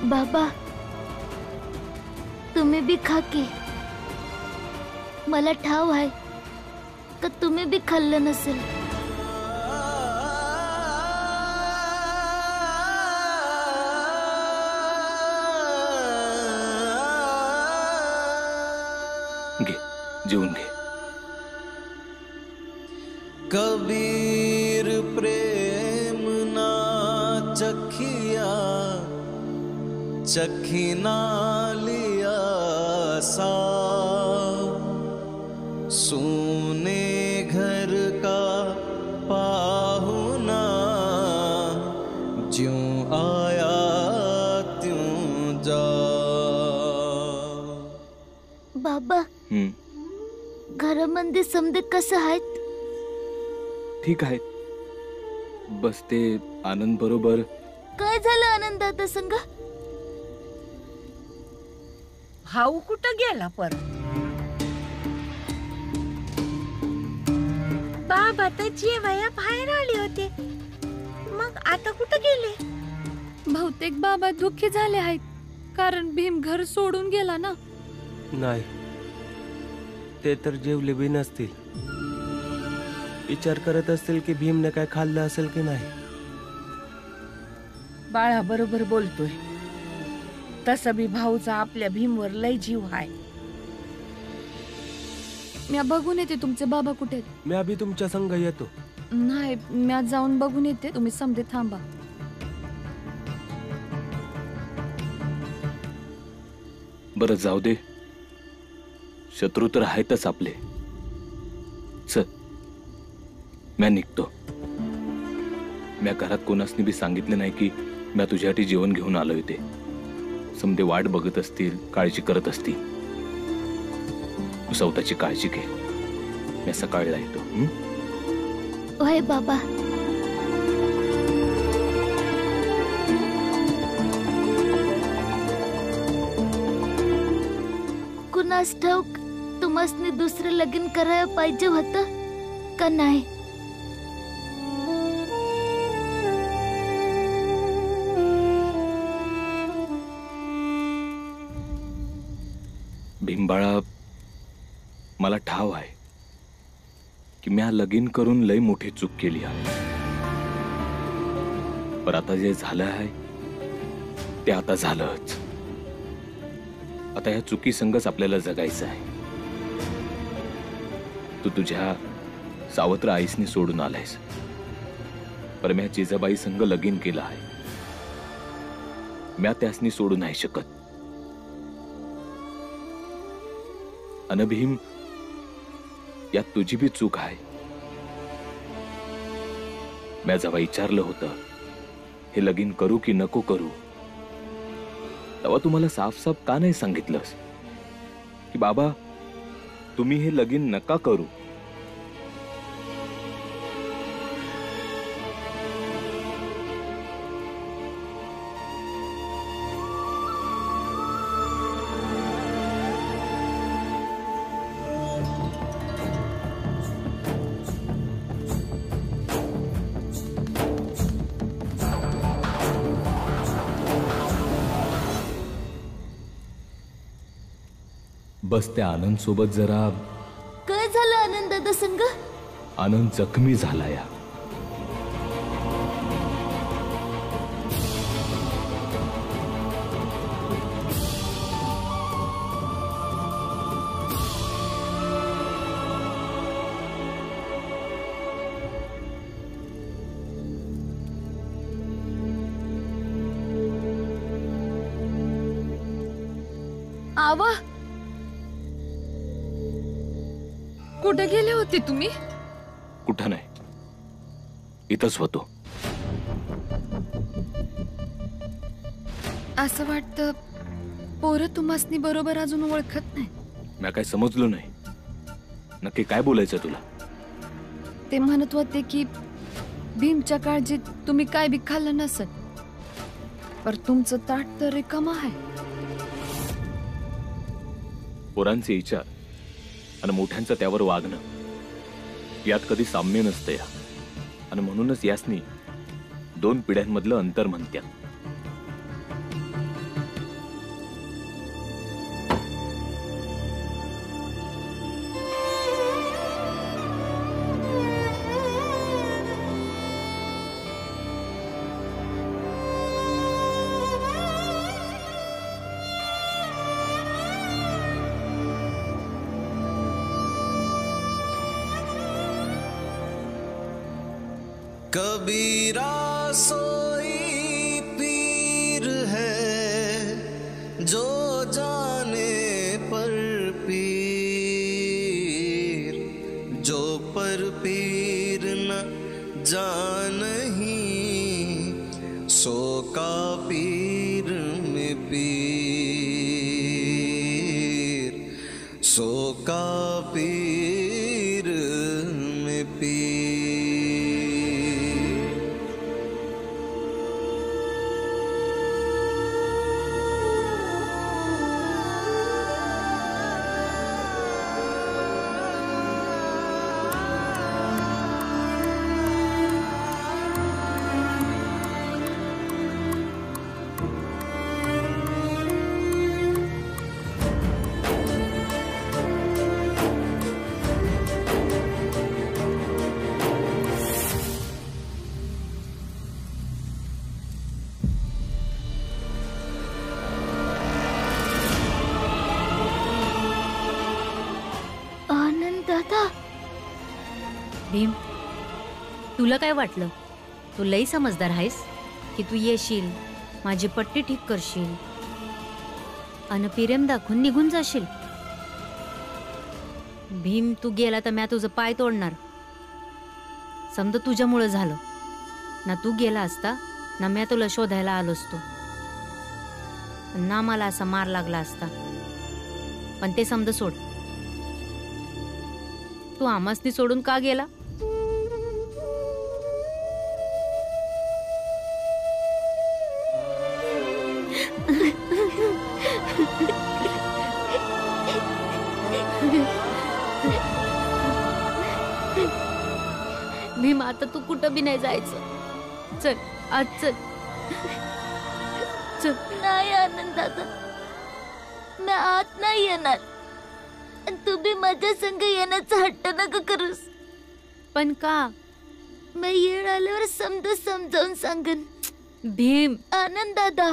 बाबा तुम्ही भी खा की. मला ठाव आहे का तुम्ही भी खाल्लं नसेल. घे जेवून घे. कबीर प्रेम ना चखिया चखिना लिया सा सोने घर का पाहुना ज्यों आया त्यों जा. बाबा घरामध्ये समजे कसं आहेत. ठीक आहे. बस ते आनंद बरोबर. काय झालं आनंद दादा संग. भाऊ कुठं गेला परत. बाबा तर जेवाया बाहेर आले होते मग आता कुठं गेले. बहुतेक बाबा दुःखी झाले आहेत कारण भीम घर सोडून गेला ना. नाही ते तर जेवले बी नसतील. विचार करत असतील की भीमने काय खाल्लं असेल की नाही. बाळा बरोबर बोलतोय. तसं बी भाऊचा आपल्या भीमवर लय जीव आहे. मी बघून येते तुमचे बाबा कुठे आहेत. मी अभि तुमच्या संग येतो. नाही मी जाऊन बघून येते. तुम्ही समजे थांबा. बरं जाऊ दे. शत्रू तर आहेतच आपले. चल मी निघतो. मी घरात कोणासनी बी सांगितलं नाही की मी तुझ्यासाठी जेवण घेऊन आलोय. ते समजे वाट बघत असतील काळजी करत असतील. तू स्वतःची काळजी घे. मी सकाळला येतो. होय बाबा. कुणास ठाऊक तुम्हासनी दुसरं लगीन करायला पाहिजे होतं का नाही. भीमबाळा मला ठाव आहे की मी लगीन करून लय मोठी चूक केली आहे. पण आता जे झालं आहे ते आता झालंच. आता या चुकी संगच आपल्याला जगायचं आहे. तू तुझ्या सावत्र आईसनी सोडून आलायस. पर म्या जिजाबाई संग लगीन केलं आहे. म्या त्यासनी सोडू नाही शकत. अन भीम यात तुझी बी चूक आहे. म्या जेव्हा विचारलं होतं हे लगीन करू की नको करू तेव्हा तुम्हाला साफ साफ का नाही सांगितलंस की बाबा तुम्ही हे लगीन नका करू. बस त्या आनंद सोबत जरा. काय झालं आनंद दादा संग. आनंद जखमी झाला या. आवा कुठे गेले होते तुम्ही. कुठं नाही इथंच होतो. असं वाटतं पोरं तुम्हासनी बरोबर अजून ओळखत नाही. मी काय समजलो नाही. नक्की काय बोलायचं तुला. ते म्हणत होते की भीमच्या काळजीत तुम्ही काय बी खाल्लं नसत पर तुमचं ताट तर रिकाम आहे. पोरांचे विचार आणि मोठ्यांचं त्यावर वागणं यात कधी साम्य नसतं या. आणि म्हणूनच यासनी दोन पिढ्यांमधलं अंतर म्हणतात. कबीरा सोई पीर है जो जाने पर पीर, जो पर पीर न जानही सो का पीर में पीर, सो का पीर में पीर। भीम, तुला काय वाटलं? तू लई समजदार आहेस की तू येशील, माझी पट्टी ठीक करशील आणि प्रेम दाखवून निघून जाशील. भीम, तू गेला तर मी तुझं पाय तोडणार. समजा तुझ्यामुळे झालं ना. तू गेला असता ना मी तुला शोधायला आलो असतो ना, मला असा मार लागला असता. पण ते समजा सोड. तू आमासनी सोडून का गेला? भीम, आता तू कुठं बी नाही जायचं. चल आज चल. चल. नाही आनंद दादा, मी आत नाही येणार. तू बी माझ्या संग येण्याचा हट्ट नका करूस. पण का? मी येळ आल्यावर समजावून सांगन. भीम. आनंद दादा,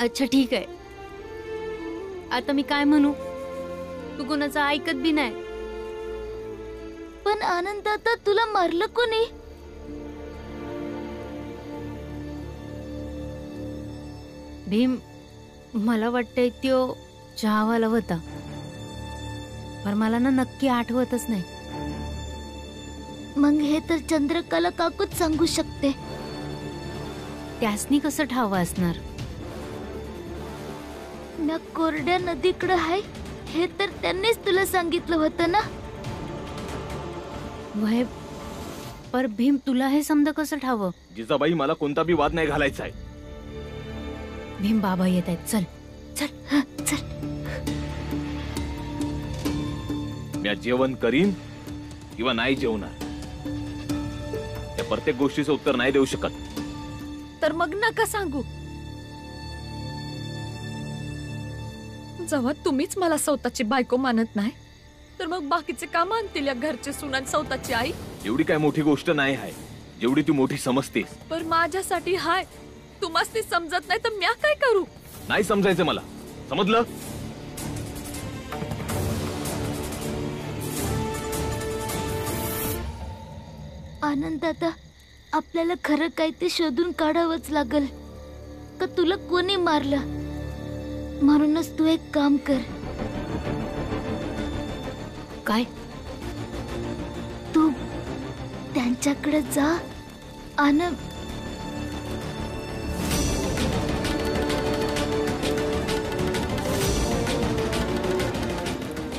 अच्छा ठीक आहे. आता मी काय म्हणू? तू कोणाचं ऐकत बी नाही. पण आनंद दादा, तुला मारलं कोणी? भीम, मला वाटतंय त्यो चहावाला होता, पण मला ना नक्की आठवतच नाही. मग हे तर चंद्रकला काकूच सांगू शकते. त्यासनी कसं ठाव असणार? ना कोरड्या नदीकडे आहे हे तर त्यांनीच तुला सांगितलं होतं ना. वय, पर भीम, तुला हे समजा कसं ठाव? जिजाबाई, मला कोणता बी वाद नाही घालायचा आहे. भीम, बाबा येत आहेत. चल चल चल. मी जेवण करीन किंवा नाही जेवणार, त्या प्रत्येक गोष्टीचं उत्तर नाही देऊ शकत. तर मग नका सांगू. जेव्हा तुम्हीच मला स्वतःची बायको मानत नाही, तर मग बाकीचे का मानतील या घरचे सुनान स्वतःची आई? एवढी काय मोठी गोष्ट नाही आहे जेवढी ती मोठी समजतेस. पण माझ्यासाठी हाय. तुम्हाला समजत नाही तर म्या काय करू? नाही समजायचं मला, समजलं? आनंद दादा, आपल्याला खरं काय ते शोधून काढावंच लागल. का तुला कोणी मारलं? म्हणूनच तू एक काम कर. काय? तू त्यांच्याकडे जा आणि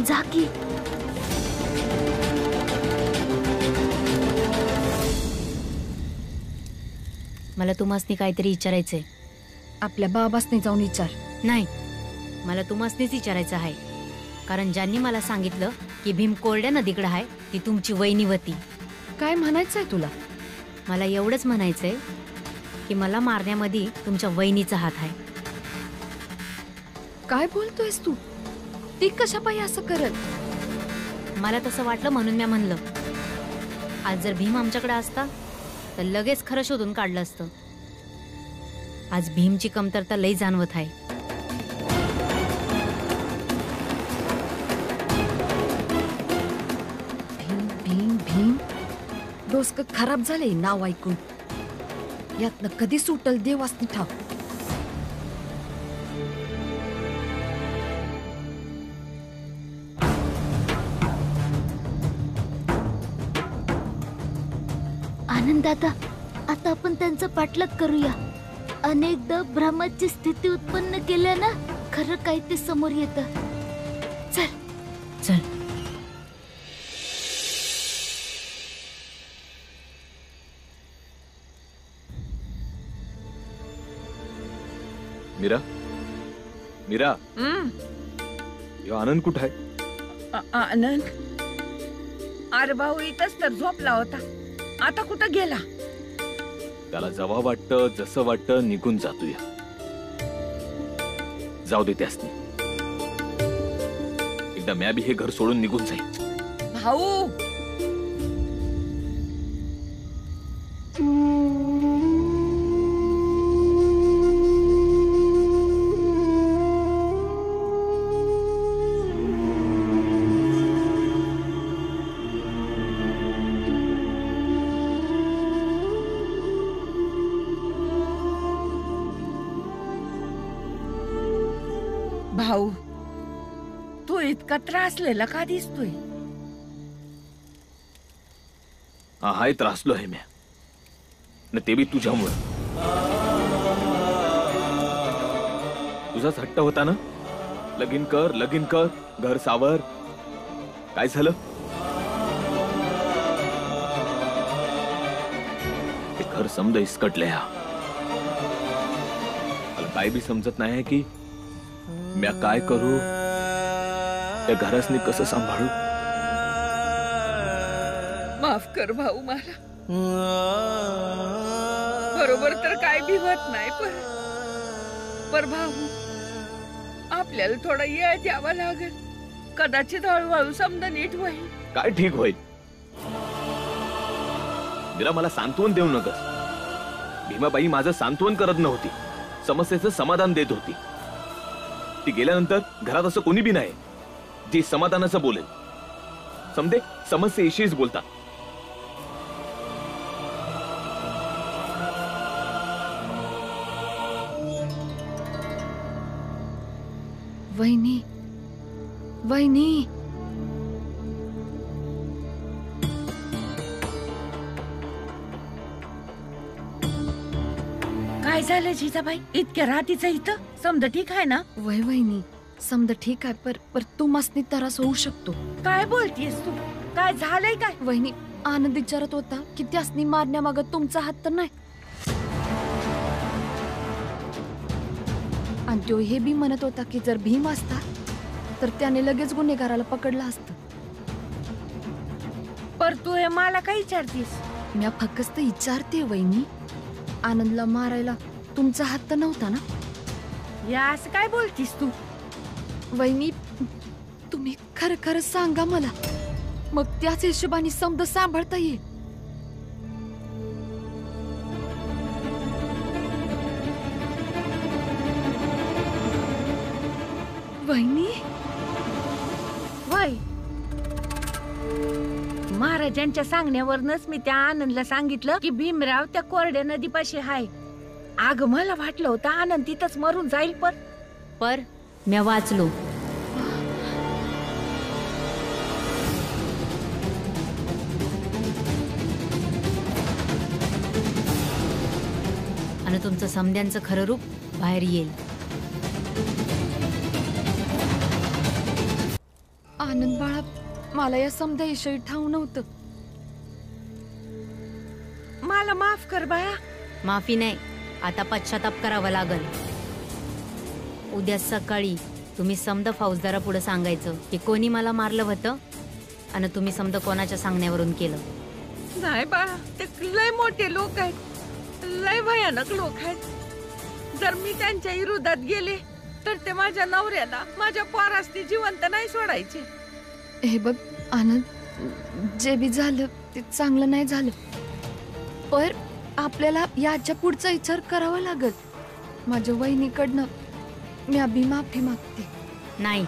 जा की. मला तुम्हासनी काहीतरी विचारायचंय. आपल्या बाबासनी जाऊन विचार. नाही, मला तुम्हासनीच विचारायचं आहे. कारण ज्यांनी मला सांगितलं की भीम कोरड्या नदीकडे आहे ती तुमची वहिनीवती. काय म्हणायचंय तुला? मला एवढंच म्हणायचंय की मला मारण्यामध्ये तुमच्या वहिनीचा हात आहे. काय बोलतोयस तू? ती कशा पायी असं करत? मला तसं वाटलं म्हणून मी म्हणलं. आज जर भीम आमच्याकडे असता तर लगेच खरं शोधून काढलं असतं. आज भीमची कमतरता लई जाणवत आहे. डोसकं खराब झालंय नाव ऐकून. यातनं कधी सुटल देवासनी ठाव. आनंद दादा, आता आपण त्यांचा पाठलाग करूया. अनेकदा भ्रमाची स्थिती उत्पन्न केल्यानं खरं काय ते समोर येतं. चल चल. मीरा, मीरा, ह्यो आनंद कुठं आहे? आनंद, अरे भाऊ इथंच तर झोपला होता. आता कुठं गेला? त्याला जेव्हा वाटतं जसं वाटतं निघून जातोया. जाऊ दे त्यासनी. एकदा म्या बी हे घर सोडून निघून जाईल. भाऊ भाऊ तू इतका त्रासलेला का दिसतोय? हाय त्रासलो आहे म्या, न ते बी तुझ्यामुळं. तुझाच हट्ट होता ना, लगीन कर लगीन कर, घर सावर. काय झालं? ते घर समज इसकटले. हा मला काय बी समजत नाही की म्या काय करू, त्या घरासनी कसं सांभाळू. माफ कर भाऊ मला. बरोबर तर काय बी होत नाही, पर भाऊ आपल्याला थोडा वेळ द्यावा लागेल. कदाचित हळूहळू समजा नीट होईल. काय ठीक होईल? मीरा, मला सांत्वन देऊ नकस. भीमाबाई माझं सांत्वन करत नव्हती, समस्येचं समाधान देत होती. ती गेल्यानंतर घरात असं कोणी बी नाही जे समाधानाचं बोलेल. समजे समस्येशीच बोलतात. वहिनी, वहिनी, काय झालं जिजाबाई? इतक्या रात्रीचं इथं? समजा ठीक आहे ना? वहिनी समजा ठीक आहे, पर तू मस्ती त्रास होऊ शकतो. काय बोलतीयस तू? काय झालंय काय? वहिनी, आनंद विचारत होता की त्यासनी मारण्यामागं तुमचा हात तर नाही. आणि तो हे बी म्हणत होता की जर भीम असता तर त्याने लगेच गुन्हेगाराला पकडलं असतं. पर तू हे मला काय विचारतीस? मी फक्त विचारते वहिनी, आनंदला मारायला तुमचा हात तर नव्हता ना? या असं काय बोलतीस तू? वहिनी, तुम्ही खरं खरं सांगा मला, मग त्याच हिशोबाने समज सांभाळता येईल. वहिनी, वय महाराजांच्या सांगण्यावरनच मी त्या आनंदला सांगितलं की भीमराव त्या कोरड्या नदीपाशी हाय. आग मला वाटलं होतं आनंद तिथंच मरून जाईल, पर म्या वाचलो. आणि तुमचं समद्यांचं खरं रूप बाहेर येईल. आनंद बाळा, मला या समध्याविषयी ठाऊ नव्हतं. मला माफ कर बाळा. माफी नाही, आता पश्चाताप करावा लागल. उद्या सकाळी तुम्ही समद फौजदारा पुढे सांगायचं की कोणी मला मारलं होतं आणि तुम्ही समद कोणाच्या सांगण्यावरून केलं. नाही बाळा, ते लय मोठे लोक आहेत, लय भयानक लोक आहेत. जर मी त्यांच्या विरोधात गेले तर ते माझ्या नवऱ्याला, माझ्या पोरासनी जिवंत नाही सोडायचे. हे बघ आनंद, जे बी झालं ते चांगलं नाही झालं, पर आपल्याला याच्या पुढचा विचार करावा लागल. माझ्या वहिनीकडनं मी अभि माफी मागते. नाही,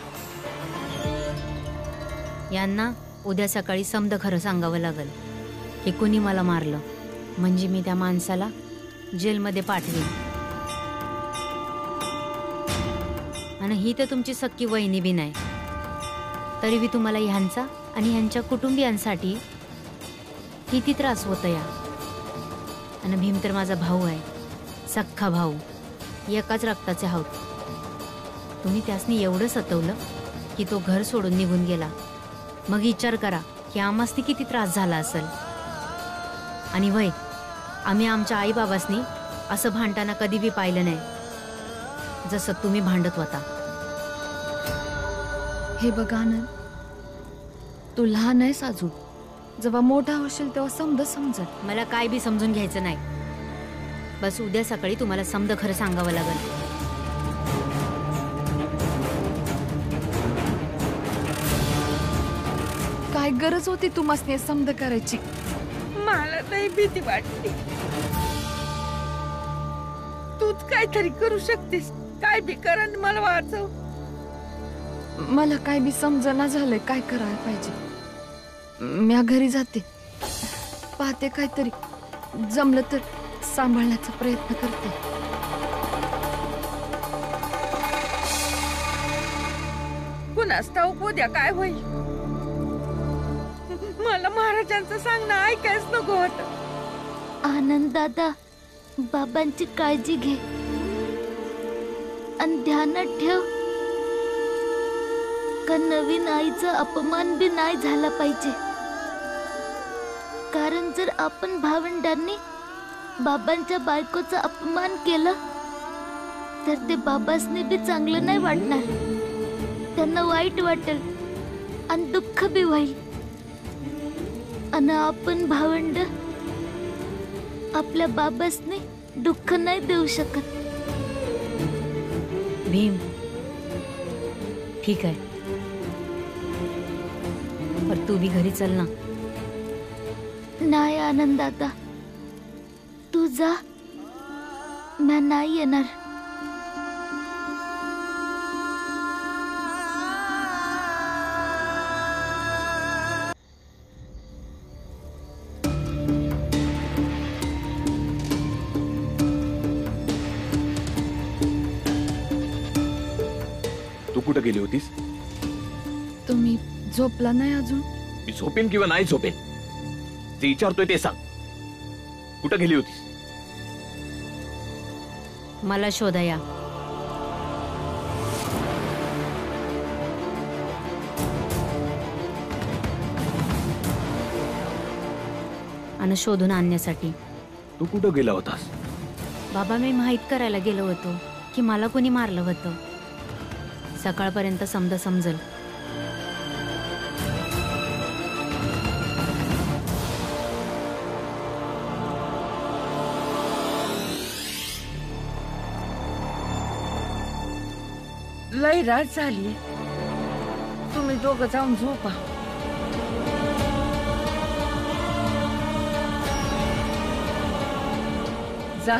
यांना उद्या सकाळी समद खरं सांगावं लागल की कोणी मला मारलं, म्हणजे मी त्या माणसाला जेलमध्ये पाठवेन. आणि ही तर तुमची सख्खी वहिनी बी नाही, तरी बी तुम्हाला ह्यांचा आणि ह्यांच्या कुटुंबियांसाठी किती त्रास होतं या. आणि भीम तर माझा भाऊ आहे, सख्खा भाऊ, एकाच रक्ताचे आहोत. तुम्ही त्यासनी एवढं सतवलं की तो घर सोडून निघून गेला. मग विचार करा की आम्हासनी किती त्रास झाला असेल. आणि वय, आम्ही आमच्या आई बाबासनी असं भांडताना कधी बी पाहिलं नाही जसं तुम्ही भांडत होता. हे बघ आनंद, तू लहान आहेस अजून. जेव्हा मोठा होशील तेव्हा समजत. मला काय बी समजून घ्यायचं नाही. बस उद्या सकाळी तुम्हाला समद खरं सांगावं लागेल. काय गरज होती तुम्हाला समज करायची? मला नाही भीती वाटली. तूच काहीतरी करू शकतेस. काय बी कर आणि मला वाचव. मला काय बी समजना झालंय काय करायला पाहिजे. म्या घरी जाते, पाहते काहीतरी जमलं तर सांभाळण्याचा प्रयत्न करते. कुणास ठाऊक उद्या काय होईल. मला महाराजांचं सांगणं ऐकायच नको होतं. आनंद दादा, बाबांची काळजी घे आणि ध्यानात ठेव का नवीन आईचा अपमान बी नाही झाला पाहिजे. कारण जर आपण भावंडांनी बाबांच्या बायकोचा अपमान केला तर ते बाबासनी बी चांगलं नाही वाटणार. त्यांना वाईट वाटेल आणि दुःख बी होईल. आणि आपण भावंड आपल्या बाबासनी दुःख नाही देऊ शकत. भीम, ठीक आहे, पर तू भी घरी चल ना. नाही आनंद दादा, तू जा, मी नाही येणार. तू कुठं गेली होतीस? तुम्ही झोपला नाही अजून? मी झोपेन किंवा नाही झोपेन ते विचारतोय ते सांग. कुठं गेली होतीस? मला शोधाया. आणि शोधून आणण्यासाठी. तू कुठं गेला होतास? बाबा, मी माहित करायला गेलो होतो की मला कोणी मारलं होतं. सकाळपर्यंत समजल. लय रात झाली. तुम्ही दोघं जाऊन झोपा. जा.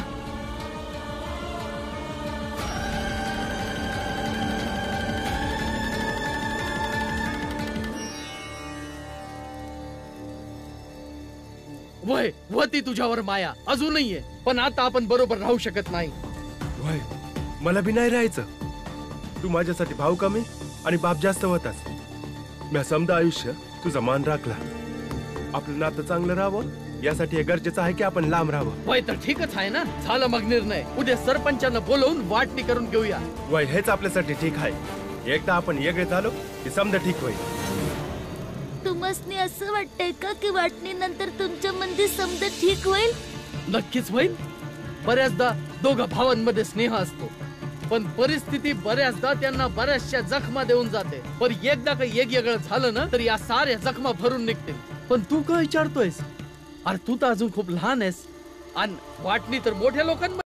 वय होती तुझ्यावर माया अजूनही आहे, पण आता आपण बरोबर राहू शकत नाही. वय मला बी नाही राहायचं. तू माझ्यासाठी भाऊ कमी आणि बाप जास्त होतास. मी समजा आयुष्य तुझा मान राखला. आपलं नातं चांगलं राहावं यासाठी हे गरजेचं आहे की आपण लांब राहावं. वय तर ठीकच आहे ना. झालं मग निर्णय. उद्या सरपंचांना बोलवून वाटणी करून घेऊया. वय हेच आपल्यासाठी ठीक आहे. एकदा आपण वेगळे झालो की समजा ठीक होईल. तुम्हासनी असं वाटतंय का की वाटणीनंतर तुमच्या मध्ये समजा ठीक होईल? नक्कीच होईल. बऱ्याचदा दोघं भावांमध्ये स्नेह असतो, पण परिस्थिती बऱ्याचदा त्यांना बऱ्याचशा जखमा देऊन जाते. पण एकदा काही वेगळं झालं ना तर या साऱ्या जखमा भरून निघतील. पण तू काय विचारतोयस? अरे तू तर अजून खूप लहान आहेस आणि वाटणी तर मोठ्या लोकांमध्ये